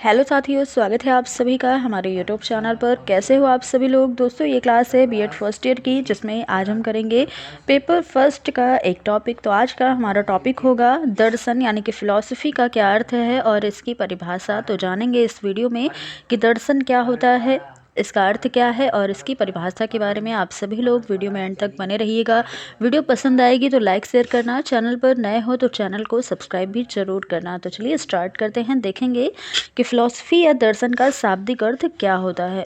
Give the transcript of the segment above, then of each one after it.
Hello साथियों, स्वागत है आप सभी का हमारे यूट्यूब चैनल पर। कैसे हो आप सभी लोग। दोस्तों, ये क्लास है बीएड फर्स्ट ईयर की, जिसमें आज हम करेंगे पेपर फर्स्ट का एक टॉपिक। तो आज का हमारा टॉपिक होगा दर्शन, यानी कि फ़िलॉसफ़ी का क्या अर्थ है और इसकी परिभाषा। तो जानेंगे इस वीडियो में कि दर्शन क्या होता है, इसका अर्थ क्या है और इसकी परिभाषा के बारे में। आप सभी लोग वीडियो में एंड तक बने रहिएगा। वीडियो पसंद आएगी तो लाइक शेयर करना, चैनल पर नए हो तो चैनल को सब्सक्राइब भी जरूर करना। तो चलिए स्टार्ट करते हैं। देखेंगे कि फिलॉसफी या दर्शन का शाब्दिक अर्थ क्या होता है।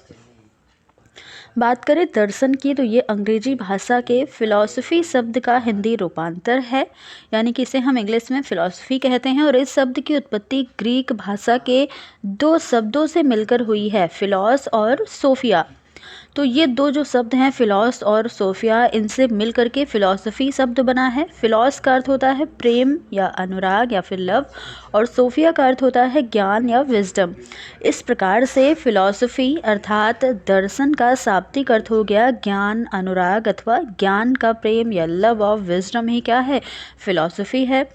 बात करें दर्शन की तो ये अंग्रेजी भाषा के फिलॉसफी शब्द का हिंदी रूपांतर है, यानी कि इसे हम इंग्लिश में फिलॉसफी कहते हैं। और इस शब्द की उत्पत्ति ग्रीक भाषा के दो शब्दों से मिलकर हुई है, फिलॉस और सोफिया। तो ये दो जो शब्द हैं, फिलॉस और सोफिया, इनसे मिल करके फिलॉसफी शब्द बना है। फिलॉस का अर्थ होता है प्रेम या अनुराग या फिर लव, और सोफिया का अर्थ होता है ज्ञान या विजडम। इस प्रकार से फिलॉसफी अर्थात दर्शन का शाब्दिक अर्थ हो गया ज्ञान, अनुराग अथवा ज्ञान का प्रेम या लव ऑफ विजडम ही क्या है, फिलॉसफी है।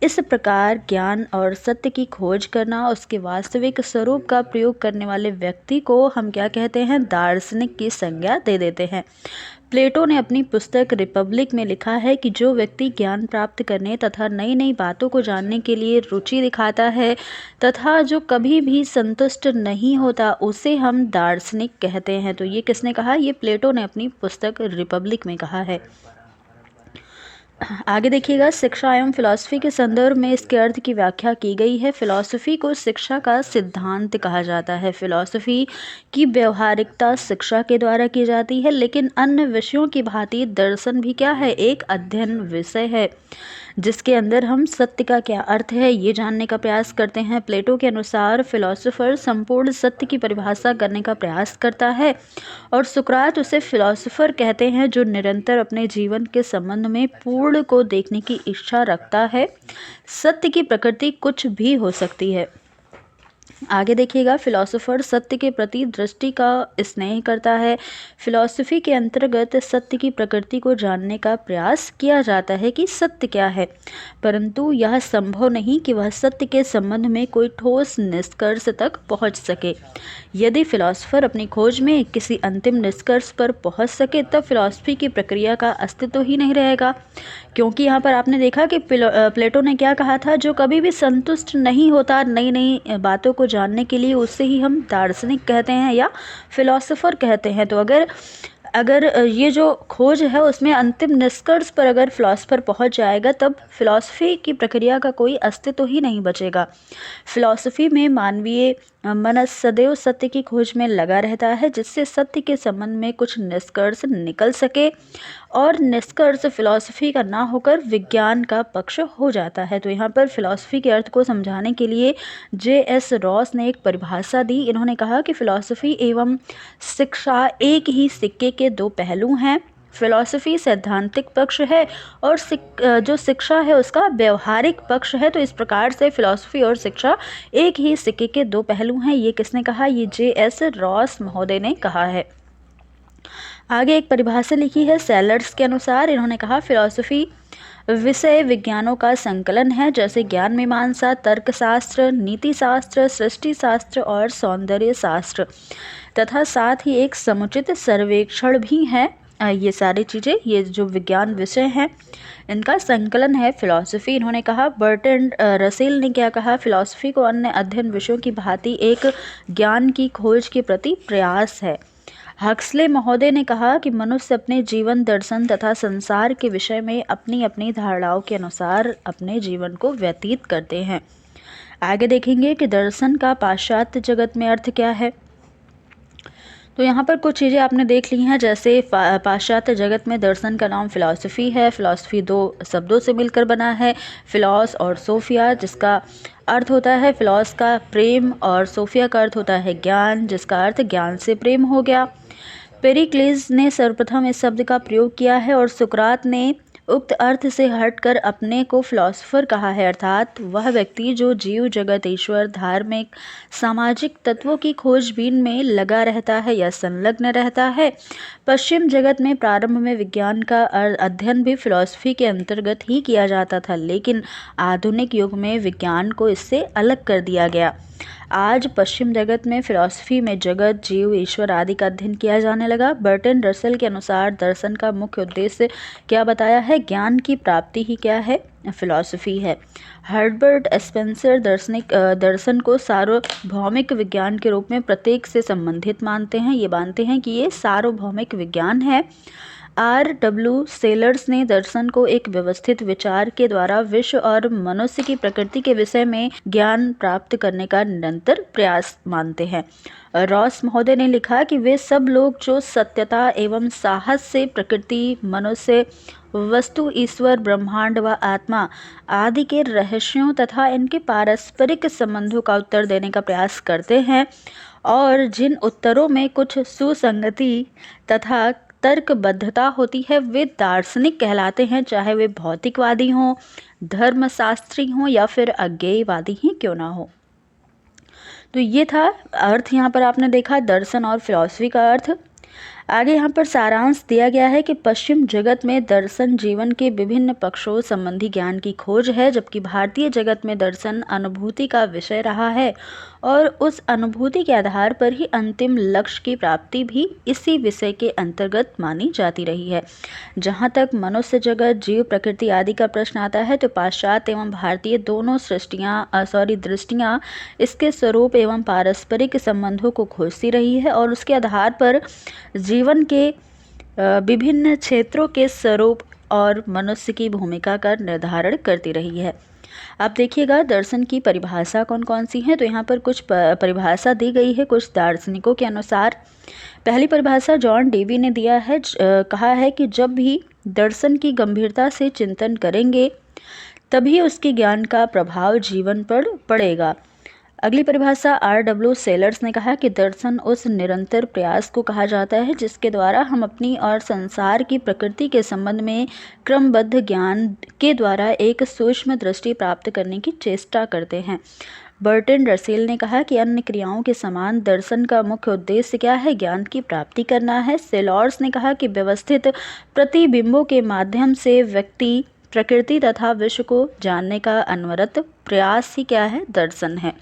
इस प्रकार ज्ञान और सत्य की खोज करना, उसके वास्तविक स्वरूप का प्रयोग करने वाले व्यक्ति को हम क्या कहते हैं, दार्शनिक की संज्ञा दे देते हैं। प्लेटो ने अपनी पुस्तक रिपब्लिक में लिखा है कि जो व्यक्ति ज्ञान प्राप्त करने तथा नई नई बातों को जानने के लिए रुचि दिखाता है तथा जो कभी भी संतुष्ट नहीं होता, उसे हम दार्शनिक कहते हैं। तो ये किसने कहा, ये प्लेटो ने अपनी पुस्तक रिपब्लिक में कहा है। आगे देखिएगा, शिक्षा एवं फिलॉसफी के संदर्भ में इसके अर्थ की व्याख्या की गई है। फिलॉसफी को शिक्षा का सिद्धांत कहा जाता है। फिलॉसफी की व्यवहारिकता शिक्षा के द्वारा की जाती है, लेकिन अन्य विषयों की भांति दर्शन भी क्या है, एक अध्ययन विषय है, जिसके अंदर हम सत्य का क्या अर्थ है ये जानने का प्रयास करते हैं। प्लेटो के अनुसार फिलॉसफर संपूर्ण सत्य की परिभाषा करने का प्रयास करता है, और सुकरात उसे फिलॉसफर कहते हैं जो निरंतर अपने जीवन के संबंध में पूर्ण को देखने की इच्छा रखता है। सत्य की प्रकृति कुछ भी हो सकती है। आगे देखिएगा, फिलॉसफर सत्य के प्रति दृष्टि का स्नेह करता है। फिलॉसफी के अंतर्गत सत्य की प्रकृति को जानने का प्रयास किया जाता है कि सत्य क्या है, परंतु यह संभव नहीं कि वह सत्य के संबंध में कोई ठोस निष्कर्ष तक पहुंच सके। यदि फिलॉसफर अपनी खोज में किसी अंतिम निष्कर्ष पर पहुंच सके, तब फिलॉसफी की प्रक्रिया का अस्तित्व ही नहीं रहेगा। क्योंकि यहाँ पर आपने देखा कि प्लेटो ने क्या कहा था, जो कभी भी संतुष्ट नहीं होता नई नई बातों को जानने के लिए, उससे ही हम दार्शनिक कहते हैं या फिलॉसफर कहते हैं। तो अगर ये जो खोज है उसमें अंतिम निष्कर्ष पर अगर फिलॉसफर पहुंच जाएगा, तब फिलॉसफी की प्रक्रिया का कोई अस्तित्व ही नहीं बचेगा। फिलॉसफी में मानवीय मन सदैव सत्य की खोज में लगा रहता है, जिससे सत्य के संबंध में कुछ निष्कर्ष निकल सके, और निष्कर्ष फिलॉसफी का ना होकर विज्ञान का पक्ष हो जाता है। तो यहाँ पर फिलॉसफी के अर्थ को समझाने के लिए J.S. रॉस ने एक परिभाषा दी। इन्होंने कहा कि फिलॉसफी एवं शिक्षा एक ही सिक्के के दो पहलू हैं। फिलॉसफी सैद्धांतिक पक्ष है और जो शिक्षा है उसका व्यवहारिक पक्ष है। तो इस प्रकार से फिलॉसफी और शिक्षा एक ही सिक्के के दो पहलू हैं। ये किसने कहा, ये J.S. रॉस महोदय ने कहा है। आगे एक परिभाषा लिखी है सेलर्स के अनुसार। इन्होंने कहा, फिलॉसफी विषय विज्ञानों का संकलन है, जैसे ज्ञान मीमांसा, तर्कशास्त्र, नीति शास्त्र, सृष्टि शास्त्र और सौंदर्य शास्त्र, तथा साथ ही एक समुचित सर्वेक्षण भी है। ये सारी चीज़ें, ये जो विज्ञान विषय हैं, इनका संकलन है फिलॉसफी। इन्होंने कहा, बर्टन रसेल ने क्या कहा, फिलॉसफी को अन्य अध्ययन विषयों की भांति एक ज्ञान की खोज के प्रति प्रयास है। हक्सले महोदय ने कहा कि मनुष्य अपने जीवन दर्शन तथा संसार के विषय में अपनी अपनी धारणाओं के अनुसार अपने जीवन को व्यतीत करते हैं। आगे देखेंगे कि दर्शन का पाश्चात्य जगत में अर्थ क्या है। तो यहाँ पर कुछ चीज़ें आपने देख ली हैं, जैसे पाश्चात्य जगत में दर्शन का नाम फिलॉसफी है। फिलॉसफी दो शब्दों से मिलकर बना है, फिलॉस और सोफिया, जिसका अर्थ होता है फिलॉस का प्रेम, और सोफिया का अर्थ होता है ज्ञान, जिसका अर्थ ज्ञान से प्रेम हो गया। पेरिक्लीज ने सर्वप्रथम इस शब्द का प्रयोग किया है, और सुकरात ने उक्त अर्थ से हटकर अपने को फिलॉसफर कहा है, अर्थात वह व्यक्ति जो जीव जगत, ईश्वर, धार्मिक, सामाजिक तत्वों की खोजबीन में लगा रहता है या संलग्न रहता है। पश्चिम जगत में प्रारंभ में विज्ञान का अध्ययन भी फिलॉसफी के अंतर्गत ही किया जाता था, लेकिन आधुनिक युग में विज्ञान को इससे अलग कर दिया गया। आज पश्चिम जगत में फिलॉसफी में जगत, जीव, ईश्वर आदि का अध्ययन किया जाने लगा। बर्टन रसेल के अनुसार दर्शन का मुख्य उद्देश्य क्या बताया है? ज्ञान की प्राप्ति ही क्या है? फिलॉसफी है। हर्बर्ट स्पेंसर दर्शन को सार्वभौमिक विज्ञान के रूप में प्रत्येक से संबंधित मानते हैं। ये मानते हैं कि ये सार्वभौमिक विज्ञान है। R.W. सेलर्स ने दर्शन को एक व्यवस्थित विचार के द्वारा विश्व और मनुष्य की प्रकृति के विषय में ज्ञान प्राप्त करने का निरंतर प्रयास मानते हैं। रॉस महोदय ने लिखा कि वे सब लोग जो सत्यता एवं साहस से प्रकृति, मनुष्य, वस्तु, ईश्वर, ब्रह्मांड व आत्मा आदि के रहस्यों तथा इनके पारस्परिक संबंधों का उत्तर देने का प्रयास करते हैं और जिन उत्तरों में कुछ सुसंगति तथा तर्कबद्धता होती है, वे दार्शनिक कहलाते हैं, चाहे वे भौतिकवादी हों, धर्मशास्त्री हों या फिर अज्ञेयवादी ही क्यों ना हो। तो ये था अर्थ, यहाँ पर आपने देखा दर्शन और फिलॉसफी का अर्थ। आगे यहाँ पर सारांश दिया गया है कि पश्चिम जगत में दर्शन जीवन के विभिन्न पक्षों संबंधी ज्ञान की खोज है, जबकि भारतीय जगत में दर्शन अनुभूति का विषय रहा है और उस अनुभूति के आधार पर ही अंतिम लक्ष्य की प्राप्ति भी इसी विषय के अंतर्गत मानी जाती रही है। जहाँ तक मनुष्य जगत, जीव, प्रकृति आदि का प्रश्न आता है तो पाश्चात्य एवं भारतीय दोनों दृष्टियाँ इसके स्वरूप एवं पारस्परिक संबंधों को खोजती रही है और उसके आधार पर जीवन के विभिन्न क्षेत्रों के स्वरूप और मनुष्य की भूमिका का निर्धारण करती रही है। आप देखिएगा दर्शन की परिभाषा कौन कौन सी है, तो यहाँ पर कुछ परिभाषा दी गई है कुछ दार्शनिकों के अनुसार। पहली परिभाषा जॉन डेवी ने दिया है, कहा है कि जब भी दर्शन की गंभीरता से चिंतन करेंगे तभी उसके ज्ञान का प्रभाव जीवन पर पड़ेगा। अगली परिभाषा R.W. सेलर्स ने कहा कि दर्शन उस निरंतर प्रयास को कहा जाता है जिसके द्वारा हम अपनी और संसार की प्रकृति के संबंध में क्रमबद्ध ज्ञान के द्वारा एक सूक्ष्म दृष्टि प्राप्त करने की चेष्टा करते हैं। बर्टन रसेल ने कहा कि अन्य क्रियाओं के समान दर्शन का मुख्य उद्देश्य क्या है? ज्ञान की प्राप्ति करना है। सेलर्स ने कहा कि व्यवस्थित प्रतिबिंबों के माध्यम से व्यक्ति प्रकृति तथा विश्व को जानने का अनवरत प्रयास ही क्या है? दर्शन है।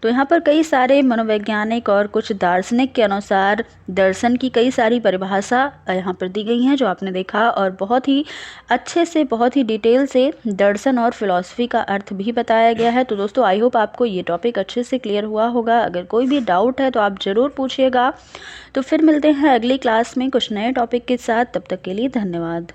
तो यहाँ पर कई सारे मनोवैज्ञानिक और कुछ दार्शनिक के अनुसार दर्शन की कई सारी परिभाषा यहाँ पर दी गई हैं जो आपने देखा, और बहुत ही अच्छे से बहुत ही डिटेल से दर्शन और फिलॉसफी का अर्थ भी बताया गया है। तो दोस्तों आई होप आपको ये टॉपिक अच्छे से क्लियर हुआ होगा। अगर कोई भी डाउट है तो आप ज़रूर पूछिएगा। तो फिर मिलते हैं अगली क्लास में कुछ नए टॉपिक के साथ। तब तक के लिए धन्यवाद।